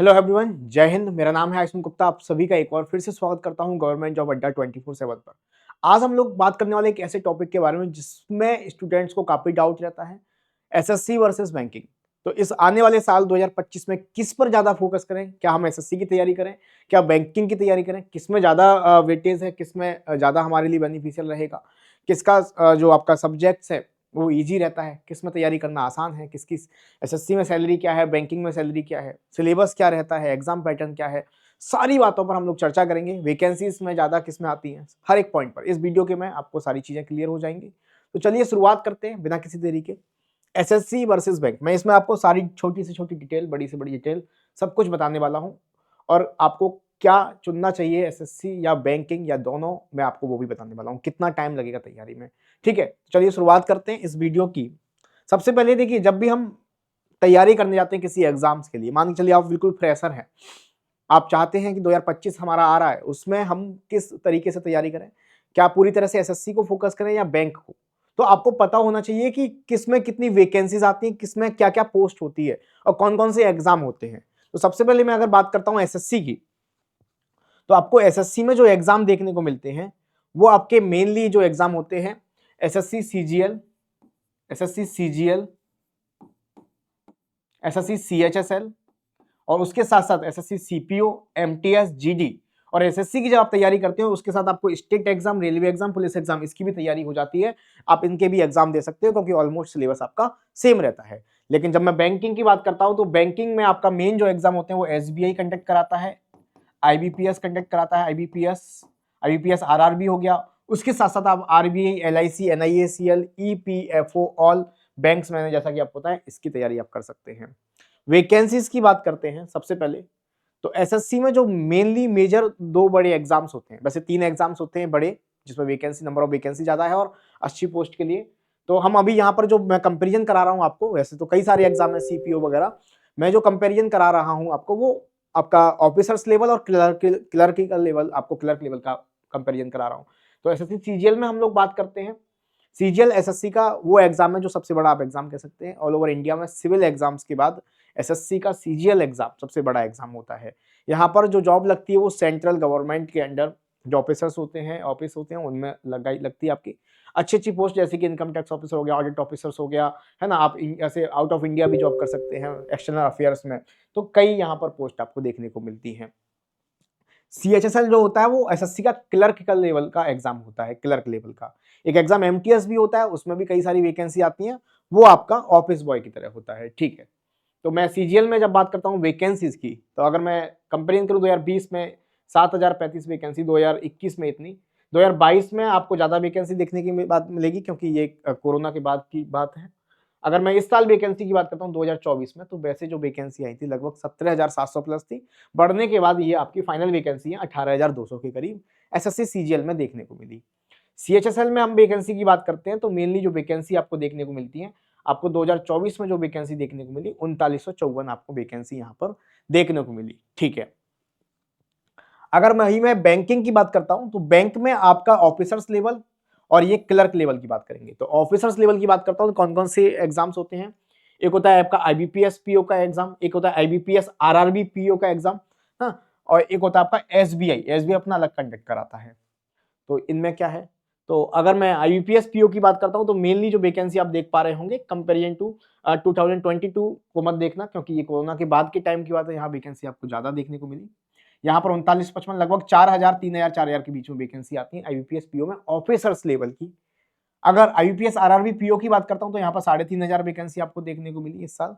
Hello everyone, जय हिंद। मेरा नाम है आयुष्मान गुप्ता। आप सभी का एक बार फिर से स्वागत करता हूं गवर्नमेंट जॉब अड्डा 24/7 पर। आज हम लोग बात करने वाले एक ऐसे टॉपिक के बारे में जिसमें स्टूडेंट्स को काफी डाउट रहता है, एसएससी वर्सेस बैंकिंग। तो इस आने वाले साल 2025 में किस पर ज्यादा फोकस करें? क्या हम एसएससी की तैयारी करें, क्या बैंकिंग की तैयारी करें? किसमें ज्यादा वेटेज है, किसमें ज्यादा हमारे लिए बेनिफिशियल रहेगा, किसका जो आपका सब्जेक्ट्स है वो इजी रहता है, किसमें तैयारी करना आसान है, किसकी एसएससी में सैलरी क्या है, बैंकिंग में सैलरी क्या है, सिलेबस क्या रहता है, एग्जाम पैटर्न क्या है, सारी बातों पर हम लोग चर्चा करेंगे। वैकेंसीज में ज्यादा किस में आती हैं, हर एक पॉइंट पर इस वीडियो के में आपको सारी चीजें क्लियर हो जाएंगी। तो चलिए शुरुआत करते हैं बिना किसी देरी के। एसएससी वर्सेस बैंक, मैं इसमें आपको सारी छोटी से छोटी डिटेल, बड़ी से बड़ी डिटेल सब कुछ बताने वाला हूं, और आपको क्या चुनना चाहिए, एसएससी या बैंकिंग या दोनों, मैं आपको वो भी बताने वाला हूं। कितना टाइम लगेगा तैयारी में, ठीक है। चलिए शुरुआत करते हैं इस वीडियो की। सबसे पहले देखिए, जब भी हम तैयारी करने जाते हैं किसी एग्जाम्स के लिए, मान के चलिए आप बिल्कुल फ्रेशर हैं, आप चाहते हैं कि 2025 हमारा आ रहा है, उसमें हम किस तरीके से तैयारी करें, क्या पूरी तरह से एसएससी को फोकस करें या बैंक को। तो आपको पता होना चाहिए कि किसमें कितनी वैकेंसीज आती हैं, किसमें क्या क्या पोस्ट होती है और कौन कौन से एग्जाम होते हैं। तो सबसे पहले मैं अगर बात करता हूं एसएससी की, तो आपको एसएससी में जो एग्जाम देखने को मिलते हैं वो आपके मेनली जो एग्जाम होते हैं, SSC CGL, SSC CGL, SSC CHSL, और उसके साथ साथ एसएससी सीपीओ, एमटीएस, जीडी। और एसएससी की जब आप तैयारी करते हो उसके साथ आपको state exam, railway exam, police exam, इसकी भी तैयारी हो जाती है। आप इनके भी एग्जाम दे सकते हो क्योंकि ऑलमोस्ट सिलेबस आपका सेम रहता है। लेकिन जब मैं बैंकिंग की बात करता हूं तो बैंकिंग में आपका मेन जो एग्जाम होते हैं वो एसबीआई कंडक्ट कराता है, आईबीपीएस कंडक्ट कराता है, आईबीपीएस आरआरबी हो गया। उसके साथ साथ आप RBI, LIC, NIACL, EPFO, all banks मैंने, जैसा कि आपको पता है, इसकी तैयारी आप कर सकते हैं। वैकेंसीज की बात करते हैं सबसे पहले। तो एसएससी में जो मेनली मेजर दो बड़े एग्जाम्स होते हैं, वैसे 3 एग्जाम्स होते हैं बड़े, जिसमें वैकेंसी, नंबर ऑफ वैकेंसी ज्यादा है और अच्छी पोस्ट के लिए। तो हम अभी यहाँ पर जो मैं कंपेरिजन करा रहा हूँ आपको, वैसे तो कई सारे एग्जाम है सीपीओ वगैरह, मैं जो कंपेरिजन करा रहा हूँ आपको वो आपका ऑफिसर्स लेवल और क्लर्किकल लेवल, आपको क्लर्क लेवल का कंपेरिजन करा रहा हूँ। तो एसएससी सीजीएल में हम लोग बात करते हैं। सीजीएल एसएससी का वो एग्जाम है जो सबसे बड़ा आप एग्जाम कह सकते हैं ऑल ओवर इंडिया में। सिविल एग्जाम्स के बाद एसएससी का सीजीएल एग्जाम सबसे बड़ा एग्जाम होता है। यहाँ पर जो जॉब लगती है वो सेंट्रल गवर्नमेंट के अंडर जो ऑफिसर्स होते हैं, ऑफिस होते हैं, उनमें लगती है आपकी अच्छी अच्छी पोस्ट, जैसे कि इनकम टैक्स ऑफिसर हो गया, ऑडिट ऑफिसर्स हो गया, है ना। आप ऐसे आउट ऑफ इंडिया भी जॉब कर सकते हैं एक्सटर्नल अफेयर्स में। तो कई यहाँ पर पोस्ट आपको देखने को मिलती हैं। सीएचएसएल जो होता है वो एसएससी का क्लर्किकल लेवल का एग्जाम होता है, क्लर्क लेवल का। एक एग्जाम एमटीएस भी होता है, उसमें भी कई सारी वैकेंसी आती हैं, वो आपका ऑफिस बॉय की तरह होता है, ठीक है। तो मैं सीजीएल में जब बात करता हूँ वैकेंसीज की, तो अगर मैं कंपेरिजन करूँ 2020 में 7035 वैकेंसी, 2021 में इतनी, 2022 में आपको ज्यादा वैकेंसी देखने की बात मिलेगी क्योंकि ये कोरोना के बाद की बात है। अगर मैं इस साल वैकेंसी की बात करता हूँ 2024 में, तो वैसे जो वैकेंसी आई थी लगभग 17,700 प्लस थी। बढ़ने के बाद ये आपकी फाइनल वैकेंसी है 18,200 के करीब एसएससी सीजीएल में देखने को मिली। सीएचएसएल में हम वैकेंसी की बात करते हैं तो मेनली जो वैकेंसी आपको देखने को मिलती है, आपको 2024 में जो वैकेंसी देखने को मिली 3954 आपको वैकेंसी यहाँ पर देखने को मिली, ठीक है। अगर मैं बैंकिंग की बात करता हूं तो बैंक में आपका ऑफिसर्स लेवल और ये क्लर्क लेवल की बात करेंगे। तो ऑफिसर्स लेवल की बात करता हूं तो कौन कौन से एग्जाम्स होते हैं। एक होता है आपका आईबीपीएस पीओ का एग्जाम, एक होता है आईबीपीएस आरआरबी पीओ का एग्जाम, हाँ, और एक होता है आपका एसबीआई अपना अलग कंडक्ट कराता है। तो इनमें क्या है, तो अगर मैं आईबीपीएस पीओ की बात करता हूं तो मेनली जो वैकेंसी आप देख पा रहे होंगे कंपेरिजन टू 2022 को मत देखना क्योंकि ये कोरोना के बाद के टाइम की बात है, यहाँ वैकेंसी आपको ज्यादा देखने को मिली। यहाँ पर 3955 लगभग 4000, 3000, 4000 के बीच में वैकेंसी आती है आईबीपीएस पीओ में ऑफिसर्स लेवल की। अगर आईबीपीएस आरआरबी पीओ की बात करता हूं तो यहाँ पर 3500 वैकेंसी आपको देखने को मिली इस साल।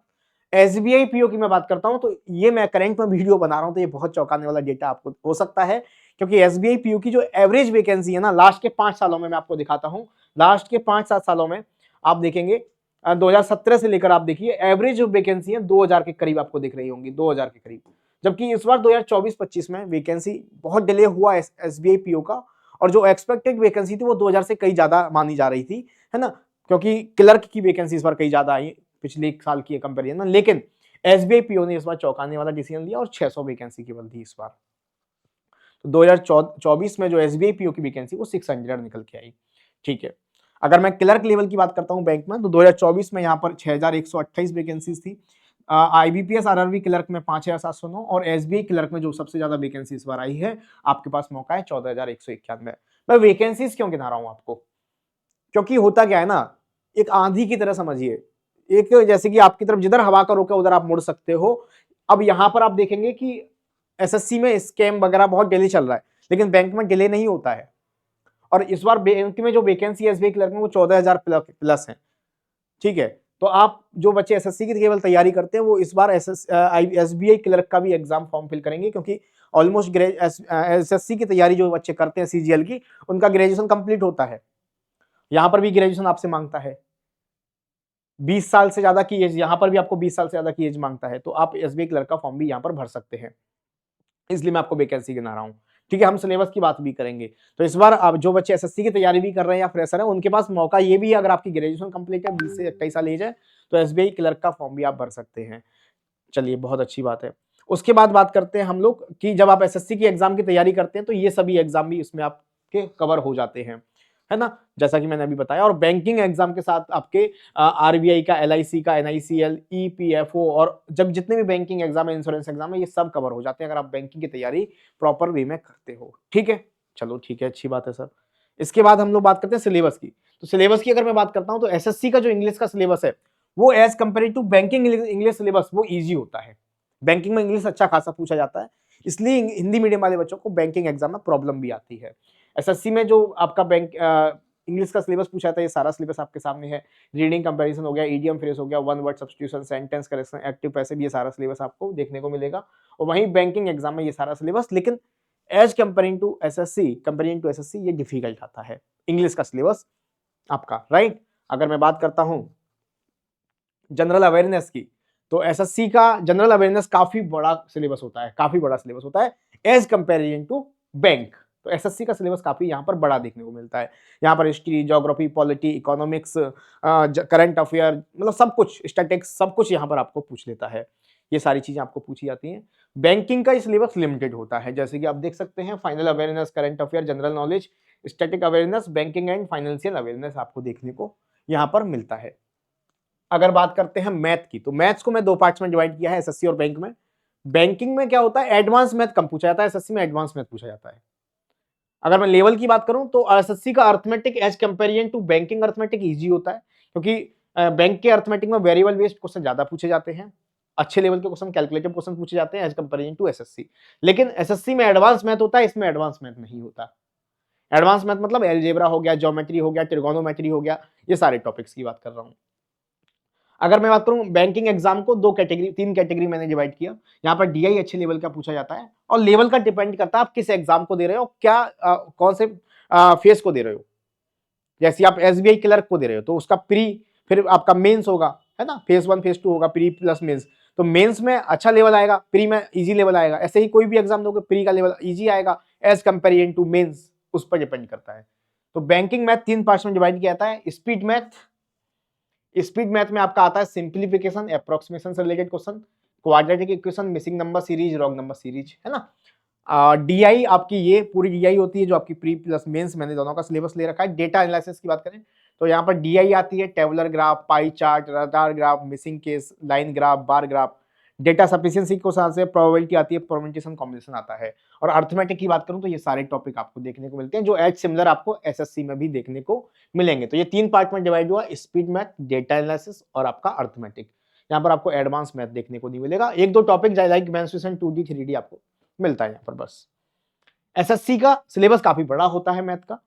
एसबीआई पीओ की मैं बात करता हूं तो ये मैं करंट में वीडियो बना रहा हूं तो ये बहुत चौंकाने वाला डेटा आपको हो सकता है क्योंकि एसबीआई पीओ की जो एवरेज वैकेंसी है ना लास्ट के 5 सालों में, मैं आपको दिखाता हूं, लास्ट के 5-7 सालों में आप देखेंगे 2017 से लेकर आप देखिए एवरेज जो वैकेंसी है 2000 के करीब आपको दिख रही होंगी, 2000 के करीब। जबकि इस बार 2024-25 में वैकेंसी बहुत डिले हुआ एसबीआई पीओ का, और जो एक्सपेक्टेड वैकेंसी थी वो 2000 से कई ज्यादा मानी जा रही थी, है ना, क्योंकि क्लर्क की वैकेंसी इस बार कई ज्यादा आई पिछले एक साल की कंपेरिजन में। लेकिन एसबीआई पीओ ने इस बार चौंकाने वाला डिसीजन लिया और 600 वैकेंसी केवल थी इस बार। तो 2024 में जो एसबीआई पीओ की वैकेंसी वो 600 निकल के आई, ठीक है। अगर मैं क्लर्क लेवल की बात करता हूं बैंक में तो 2024 में यहाँ पर 6128 वैकेंसीज थी, IBPS RRB क्लर्क में 5,709 और SBI क्लर्क में जो सबसे ज्यादा वैकेंसी इस बार आई है आपके पास मौका है 14,191। मैं वैकेंसीज क्यों गिना रहा हूं आपको, क्योंकि होता क्या है ना, एक आंधी की तरह समझिए, एक जैसे कि आपकी तरफ जिधर हवा का रुख है उधर आप मुड़ सकते हो। अब यहां पर आप देखेंगे कि एसएससी में स्कैम वगैरह बहुत डिले चल रहा है, लेकिन बैंक में डिले नहीं होता है। और इस बार बैंक में जो वैकेंसी है एसबीआई क्लर्क में वो 14,000 प्लस है। ठीक है, तो आप जो बच्चे एसएससी की केवल तैयारी करते हैं वो इस बार एसबीआई क्लर्क का भी एग्जाम फॉर्म फिल करेंगे, क्योंकि ऑलमोस्ट एसएससी की तैयारी जो बच्चे करते हैं सीजीएल की, उनका ग्रेजुएशन कंप्लीट होता है। यहां पर भी ग्रेजुएशन आपसे मांगता है 20 साल से ज्यादा की एज, यहां पर भी आपको 20 साल से ज्यादा की एज मांगता है, तो आप एसबीआई क्लर्क का फॉर्म भी यहां पर भर सकते हैं। इसलिए मैं आपको वैकेंसी गिना रहा हूं। ठीक है, हम सिलेबस की बात भी करेंगे। तो इस बार आप जो बच्चे एसएससी की तैयारी भी कर रहे हैं या फ्रेशर है, उनके पास मौका ये भी है, अगर आपकी ग्रेजुएशन कंप्लीट है 20 से 21 साल एज है, तो एसबीआई क्लर्क का फॉर्म भी आप भर सकते हैं। चलिए, बहुत अच्छी बात है। उसके बाद बात करते हैं हम लोग कि जब आप एसएससी की एग्जाम की तैयारी करते हैं तो ये सभी एग्जाम भी इसमें आपके कवर हो जाते हैं, है ना, जैसा कि मैंने अभी बताया। और बैंकिंग एग्जाम के साथ आपके आरबीआई का, एलआईसी का, एनआईसीएल, ईपीएफओ और जब जितने भी बैंकिंग एग्जाम है, इंश्योरेंस एग्जाम है, ये सब कवर हो जाते हैं अगर आप बैंकिंग की तैयारी प्रॉपर वे में करते हो। ठीक है, चलो ठीक है, अच्छी बात है सर। इसके बाद हम लोग बात करते हैं सिलेबस की। तो सिलेबस की अगर मैं बात करता हूं तो एसएससी का जो इंग्लिश का सिलेबस है वो as compare to banking English syllabus वो ईजी होता है। बैंकिंग में इंग्लिश अच्छा खासा पूछा जाता है, इसलिए हिंदी मीडियम वाले बच्चों को बैंकिंग एग्जाम में प्रॉब्लम भी आती है। एसएससी में जो आपका बैंक इंग्लिश का सिलेबस पूछा जाता है, ये सारा सिलेबस आपके सामने है। रीडिंग कंपैरिजन हो गया, इडियम फ्रेज हो गया, one word substitution, sentence correction, active passive, ये सारा सिलेबस आपको देखने को मिलेगा। और वहीं बैंकिंग एग्जाम में ये सारा सिलेबस, लेकिन एज कंपेयरिंग टू एसएससी ये डिफिकल्ट आता है इंग्लिश का सिलेबस आपका, राइट। अगर मैं बात करता हूं जनरल अवेयरनेस की, तो एसएससी का जनरल अवेयरनेस काफी बड़ा सिलेबस होता है, काफी बड़ा सिलेबस होता है एज कंपेरिजन टू बैंक। तो एसएससी का सिलेबस काफी यहाँ पर बड़ा देखने को मिलता है। यहाँ पर history, geography, polity, economics, current affair, मतलब सब कुछ, स्टैटिस्टिक्स, सब कुछ यहाँ पर आपको पूछ लेता है। ये सारी चीजें आपको पूछी जाती हैं। बैंकिंग का सिलेबस लिमिटेड होता है, जैसे कि आप देख सकते हैं final awareness, current affair, general knowledge, static awareness, banking and financial awareness आपको देखने को यहाँ पर मिलता है। अगर बात करते हैं मैथ की, तो मैथ्स को मैं दो पार्ट्स में डिवाइड किया है, एसएससी और बैंक में। बैंकिंग में क्या होता है, एडवांस मैथ कम पूछा जाता है, एसएससी में एडवांस मैथ पूछा जाता है। अगर मैं लेवल की बात करूं तो एसएससी का arithmetic as comparison to banking arithmetic easy होता है, क्योंकि बैंक के अर्थमेटिक में वेरिएबल बेस्ड क्वेश्चन ज्यादा पूछे जाते हैं, अच्छे लेवल के क्वेश्चन, कैलकुलेटिव क्वेश्चन पूछे जाते हैं एज कंपेरिजन टू एसएससी। लेकिन एसएससी में एडवांस मैथ होता है, इसमें एडवांस मैथ नहीं होता। एडवांस मैथ मतलब एलजेब्रा हो गया, ज्योमेट्री हो गया, ट्रिगोनोमेट्री हो गया, ये सारे टॉपिक्स की बात कर रहा हूं। अगर मैं बात करूं बैंकिंग एग्जाम को तीन कैटेगरी मैंने डिवाइड किया। यहाँ पर डीआई अच्छे लेवल का पूछा जाता है, और लेवल का डिपेंड करता है आप किस एग्जाम को दे रहे हो, क्या कौन से फेस को दे रहे हो। जैसे आप एसबीआई क्लर्क को दे रहे हो तो उसका प्री, फिर आपका मेंस होगा, है ना, फेज 1 फेज 2 होगा, प्री प्लस मेंस। तो मेंस में अच्छा लेवल आएगा, प्री में इजी लेवल आएगा। ऐसे ही कोई भी एग्जाम दोगे प्री का लेवल इजी आएगा एज कंपेरिजन टू मेंस, उस पर डिपेंड करता है। तो बैंकिंग मैथ 3 पार्ट्स में डिवाइड किया जाता है। स्पीड मैथ में आपका आता है सिंप्लीफिकेशन, अप्रोक्सीमेशन से related question, quadratic equation, missing number series, wrong number series, है ना। डीआई आपकी ये पूरी डीआई होती है जो आपकी प्री प्लस मेंस, मैंने दोनों का सिलेबस ले रखा है। डेटा एनालिसिस की बात करें तो यहाँ पर डीआई आती है tabular graph, pie chart, radar graph, missing case, line graph, bar graph. Data sufficiency को साथ से प्रोबेबिलिटी आती है, परम्यूटेशन कॉम्बिनेशन आता है। और अर्थमेटिक की बात करूं तो ये सारे टॉपिक आपको देखने को मिलते हैं जो एज सिमिलर आपको एसएससी में भी देखने को मिलेंगे। तो ये 3 पार्ट में डिवाइड हुआ, स्पीड मैथ, डेटा एनालिसिस और आपका अर्थमेटिक। यहाँ पर आपको एडवांस मैथ देखने को नहीं मिलेगा, एक दो topic like mensuration 2D 3D आपको मिलता है यहाँ पर बस। एसएससी का सिलेबस काफी बड़ा होता है मैथ का,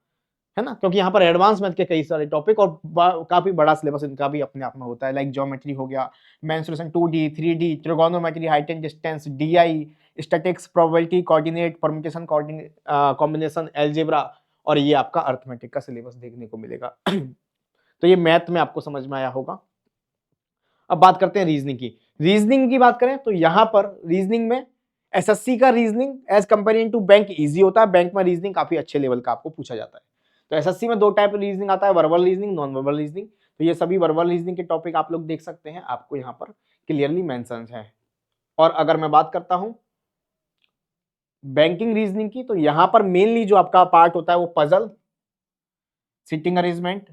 है ना, क्योंकि यहाँ पर एडवांस मैथ के कई सारे टॉपिक और काफी बड़ा सिलेबस इनका भी अपने आप में होता है, लाइक ज्योमेट्री हो गया, mensuration 2D 3D, trigonometry, height and distance, DI, statics, probability, coordinate, permutation combination, algebra, और ये आपका अर्थमेटिक का सिलेबस देखने को मिलेगा। तो ये मैथ में आपको समझ में आया होगा। अब बात करते हैं रीजनिंग की। रीजनिंग की बात करें तो यहाँ पर रीजनिंग में एसएससी का reasoning as comparison to bank easy होता है, बैंक में रीजनिंग काफी अच्छे लेवल का आपको पूछा जाता है। तो एसएससी में 2 टाइप रीजनिंग आता है, verbal reasoning, non verbal reasoning. तो ये सभी वर्बल रीजनिंग के टॉपिक आप लोग देख सकते हैं, आपको यहाँ पर क्लियरली मेंशन है। और अगर मैं बात करता हूं बैंकिंग रीजनिंग की, तो यहां पर मेनली जो आपका पार्ट होता है वो पजल, सिटिंग अरेंजमेंट,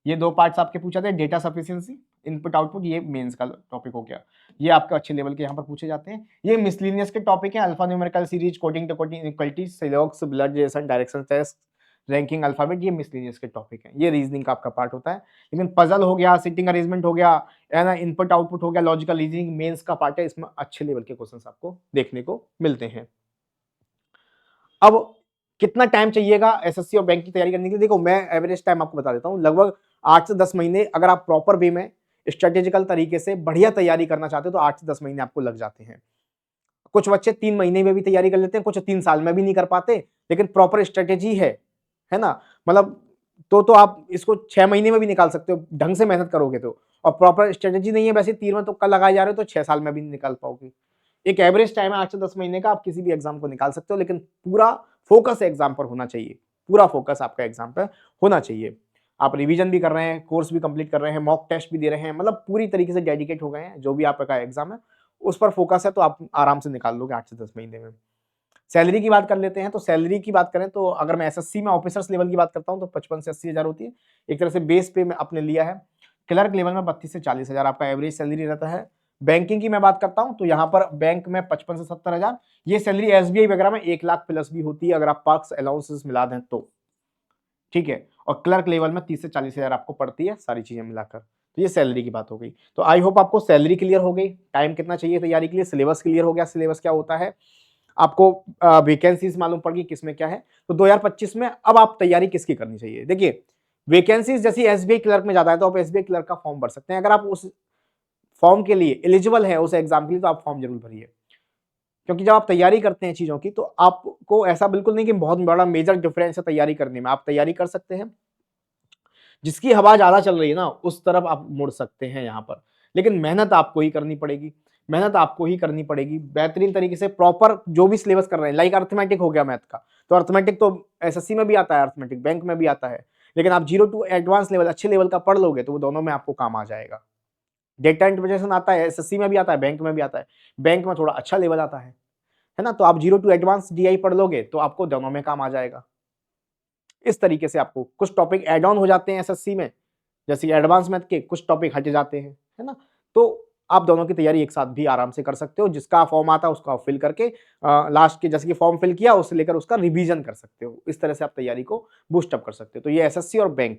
ये 2 पार्ट्स आपके पूछा जाते हैं, डेटा सफिशिएंसी, इनपुट आउटपुट, ये मेंस का टॉपिक हो गया। ये आपके अच्छे लेवल के यहाँ पर पूछे जाते हैं। ये मिसलिनियस के टॉपिक है, alpha numerical series, coding decoding inequality, syllogism, blood relation, direction test, ranking alphabet, ये मिसलिनियस के टॉपिक हैं। ये रीजनिंग का आपका पार्ट होता है। लेकिन पजल हो गया, सिटिंग अरेंजमेंट हो गया, है ना, इनपुट आउटपुट हो गया, लॉजिकल रीजनिंग मेंस का पार्ट है। इसमें अच्छे लेवल के क्वेश्चंस आपको देखने को मिलते हैं। अब कितना टाइम चाहिएगा एसएससी और बैंक की तैयारी करने के लिए? देखो मैं एवरेज टाइम आपको बता देता हूँ, लगभग 8 से 10 महीने। अगर आप प्रॉपर वे में स्ट्रेटेजिकल तरीके से बढ़िया तैयारी करना चाहते हो तो 8 से 10 महीने आपको लग जाते हैं। कुछ बच्चे 3 महीने में भी तैयारी कर लेते हैं, कुछ 3 साल में भी नहीं कर पाते, लेकिन प्रॉपर स्ट्रेटेजी है ना, मतलब तो आप इसको 6 महीने में भी निकाल सकते हो ढंग से मेहनत करोगे तो। और प्रॉपर स्ट्रेटेजी नहीं है, वैसे तीर में तुक्का लगाए जा रहे हो तो 6 साल में भी नहीं निकाल पाओगे। एक एवरेज टाइम है 8 से 10 महीने का, आप किसी भी एग्जाम को निकाल सकते हो, लेकिन पूरा फोकस एग्जाम पर होना चाहिए। पूरा फोकस आपका एग्जाम पर होना चाहिए। आप रिवीजन भी कर रहे हैं, कोर्स भी कंप्लीट कर रहे हैं, मॉक टेस्ट भी दे रहे हैं, मतलब पूरी तरीके से डेडिकेट हो गए हैं। जो भी आपका एग्जाम है उस पर फोकस है तो आप आराम से निकाल लोगे 8 से 10 महीने में। सैलरी की बात कर लेते हैं। तो सैलरी की बात करें तो अगर मैं एसएससी में ऑफिसर्स लेवल की बात करता हूं तो 55 से 80 हजार होती है। एक तरह से बेस पे में आपने लिया है। क्लर्क लेवल में 32 से 40 हजार आपका एवरेज सैलरी रहता है। बैंकिंग की मैं बात करता हूं तो यहाँ पर बैंक में 55 से 70 हजार। ये सैलरी एसबीआई वगैरह में 1 लाख प्लस भी होती है अगर आप पार्क्स अलाउंसेस मिला दें तो, ठीक है। और क्लर्क लेवल में 30 से 40 हजार आपको पड़ती है सारी चीजें मिलाकर। तो ये सैलरी की बात हो गई। तो आई होप आपको सैलरी क्लियर हो गई, टाइम कितना चाहिए तैयारी के लिए, सिलेबस क्लियर हो गया, सिलेबस क्या होता है, आपको वैकेंसीज मालूम पड़ गई किसमें क्या है। तो 2025 में अब आप तैयारी किसकी करनी चाहिए? देखिए वैकेंसीज जैसी एसबीआई क्लर्क में ज्यादा है तो आप एसबीआई क्लर्क का फॉर्म भर सकते हैं। अगर आप उस फॉर्म के लिए एलिजिबल है, उस एग्जाम के लिए, तो आप फॉर्म जरूर भरिए। क्योंकि जब आप तैयारी करते हैं चीजों की तो आपको ऐसा बिल्कुल नहीं कि बहुत बड़ा मेजर डिफरेंस है तैयारी करने में। आप तैयारी कर सकते हैं, जिसकी हवा ज्यादा चल रही है ना उस तरफ आप मुड़ सकते हैं यहाँ पर। लेकिन मेहनत आपको ही करनी पड़ेगी, मेहनत आपको ही करनी पड़ेगी बेहतरीन तरीके से। प्रॉपर जो भी सिलेबस कर रहे हैं, लाइक अर्थमेटिक हो गया मैथ का, तो अर्थमेटिक तो एसएससी में भी आता है, अर्थमेटिक बैंक में भी आता है। लेकिन आप 0 टू एडवांस लेवल अच्छे लेवल का पढ़ लोगे तो वो दोनों में आपको काम आ जाएगा। डेटा इंटरप्रिटेशन आता है, एसएससी में भी आता है, बैंक में भी आता है। बैंक में थोड़ा अच्छा लेवल आता है ना। तो आप 0 टू एडवांस डीआई पढ़ लोगे तो आपको दोनों में काम आ जाएगा। इस तरीके से आपको कुछ टॉपिक एड ऑन हो जाते हैं एसएससी में, जैसे एडवांस मैथ के कुछ टॉपिक हट जाते हैं, है ना। तो आप दोनों की तैयारी एक साथ भी आराम से कर सकते हो। जिसका फॉर्म आता है उसका फिल करके लास्ट के जैसे कि फॉर्म फिल किया उससे लेकर उसका रिवीजन कर सकते हो। इस तरह से आप तैयारी को बूस्ट अप कर सकते हो। तो ये एसएससी और बैंक,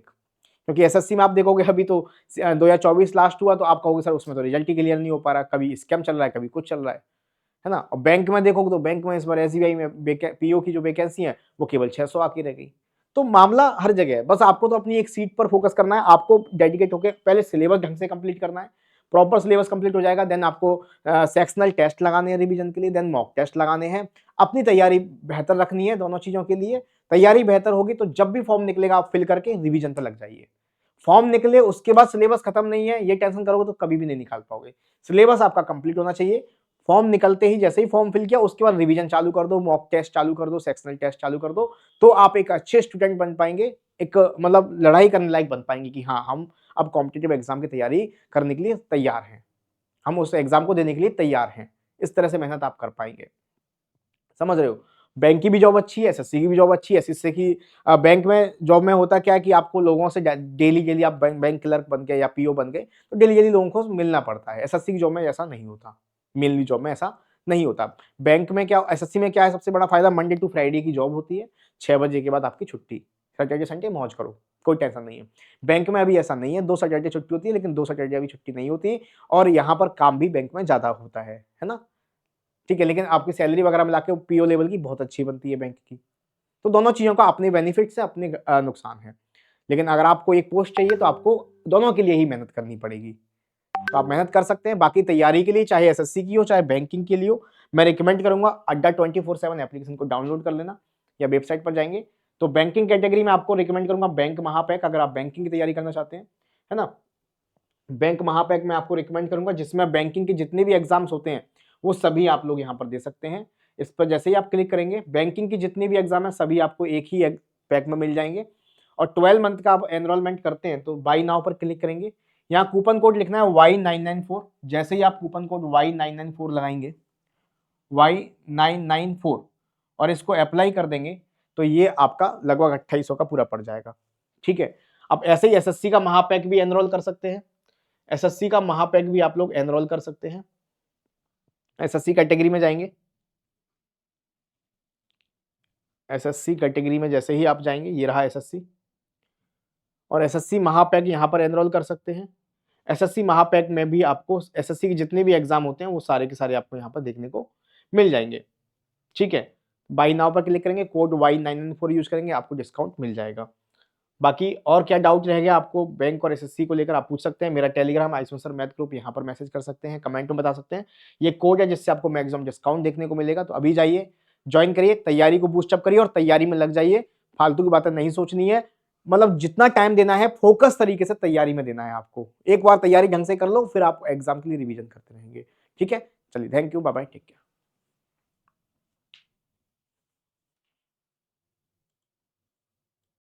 क्योंकि एसएससी में आप देखोगे अभी तो 2024 लास्ट हुआ तो आप कहोगे सर उसमें तो रिजल्ट ही क्लियर नहीं हो पा रहा, कभी स्कैम चल रहा है, कभी कुछ चल रहा है ना। और बैंक में देखोगे तो बैंक में इस बार एसबीआई में पीओ की जो वैकेंसी है वो केवल 600 आके रह गई। तो मामला हर जगह है, बस आपको तो अपनी एक सीट पर फोकस करना है। आपको डेडिकेट होकर पहले सिलेबस ढंग से कंप्लीट करना है। प्रॉपर सिलेबस कंप्लीट हो जाएगा, देन आपको सेक्शनल टेस्ट लगाने हैं रिवीजन के लिए, देन मॉक टेस्ट लगाने हैं। अपनी तैयारी बेहतर रखनी है दोनों चीजों के लिए। तैयारी बेहतर होगी तो जब भी फॉर्म निकलेगा आप फिल करके रिवीजन पर लग जाइए। फॉर्म निकले उसके बाद सिलेबस खत्म नहीं है ये टेंशन करोगे तो कभी भी नहीं निकाल पाओगे। सिलेबस आपका कंप्लीट होना चाहिए। फॉर्म निकलते ही जैसे ही फॉर्म फिल किया उसके बाद रिवीजन चालू कर दो, मॉक टेस्ट चालू कर दो, सेक्शनल टेस्ट चालू कर दो, तो आप एक अच्छे स्टूडेंट बन पाएंगे। एक मतलब लड़ाई करने लायक बन पाएंगे कि हाँ हम अब कॉम्पिटिटिव एग्जाम की तैयारी करने के लिए तैयार हैं, हम उस एग्जाम को देने के लिए तैयार हैं। इस तरह से मेहनत आप कर पाएंगे। समझ रहे हो? बैंक की भी जॉब अच्छी है, एसएससी की भी जॉब अच्छी है। एसएससी की बैंक में जॉब में होता क्या है कि आपको लोगों से डेली डेली आप बैंक क्लर्क बन गए या पीओ बन गए तो डेली डेली लोगों को मिलना पड़ता है। एसएससी की जॉब में ऐसा नहीं होता, मेनली जॉब में ऐसा नहीं होता। बैंक में क्या, एसएससी में क्या है सबसे बड़ा फायदा, मंडे टू फ्राइडे की जॉब होती है, 6 बजे के बाद आपकी छुट्टी, सैटरडे संडे मौज करो, कोई टेंशन नहीं है। बैंक में अभी ऐसा नहीं है, 2 सैटरडे छुट्टी होती है, लेकिन 2 सैटरडे अभी छुट्टी नहीं होती और यहाँ पर काम भी बैंक में ज्यादा होता है ना। ठीक है, लेकिन आपकी सैलरी वगैरह मिला के पीओ लेवल की बहुत अच्छी बनती है बैंक की। तो दोनों चीजों का अपने बेनिफिट्स है, अपने नुकसान है। लेकिन अगर आपको एक पोस्ट चाहिए तो आपको दोनों के लिए ही मेहनत करनी पड़ेगी। तो आप मेहनत कर सकते हैं। बाकी तैयारी के लिए चाहे एसएससी की हो चाहे बैंकिंग के लिए हो, मैं रिकमेंड करूंगा अड्डा 24/7 एप्लीकेशन को डाउनलोड कर लेना या वेबसाइट पर जाएंगे। तो बैंकिंग कैटेगरी में आपको रिकमेंड करूंगा बैंक महापैक, अगर आप बैंकिंग की तैयारी करना चाहते हैं, है ना। बैंक महापैक में आपको रिकमेंड करूंगा जिसमें बैंकिंग के जितने भी एग्जाम्स होते हैं वो सभी आप लोग यहाँ पर दे सकते हैं। इस पर जैसे ही आप क्लिक करेंगे बैंकिंग की जितनी भी एग्जाम है सभी आपको एक ही पैक में मिल जाएंगे। और 12 मंथ का आप एनरोलमेंट करते हैं तो बाई नाउ पर क्लिक करेंगे, यहाँ कूपन कोड लिखना है Y994। जैसे ही आप कूपन कोड Y994 लगाएंगे, Y994, और इसको अप्लाई कर देंगे तो ये आपका लगभग 2800 का पूरा पड़ जाएगा। ठीक है, अब ऐसे ही एसएससी का महापैक भी एनरोल कर सकते हैं। एसएससी का महापैक भी आप लोग एनरोल कर सकते हैं। एसएससी कैटेगरी में जाएंगे, एसएससी कैटेगरी में जैसे ही आप जाएंगे, ये रहा एसएससी, और एसएससी महापैक यहाँ पर एनरोल कर सकते हैं। एसएससी महापैक में भी आपको एसएससी के जितने भी एग्जाम होते हैं वो सारे के सारे आपको यहाँ पर देखने को मिल जाएंगे। ठीक है, बाई नाउ पर क्लिक करेंगे, कोड Y994 यूज करेंगे, आपको डिस्काउंट मिल जाएगा। बाकी और क्या डाउट रहेगा आपको बैंक और एसएससी को लेकर, आप पूछ सकते हैं। मेरा Telegram Ayushman sir math group, यहाँ पर मैसेज कर सकते हैं, कमेंट में बता सकते हैं। ये कोड है जिससे आपको मैक्सिमम डिस्काउंट देखने को मिलेगा। तो अभी जाइए, ज्वाइन करिए, तैयारी को बूस्टअप करिए और तैयारी में लग जाइए। फालतू की बातें नहीं सोचनी है, मतलब जितना टाइम देना है फोकस तरीके से तैयारी में देना है आपको। एक बार तैयारी ढंग से कर लो, फिर आप एग्जाम के लिए रिवीजन करते रहेंगे। ठीक है, चलिए, thank you, bye bye, take care.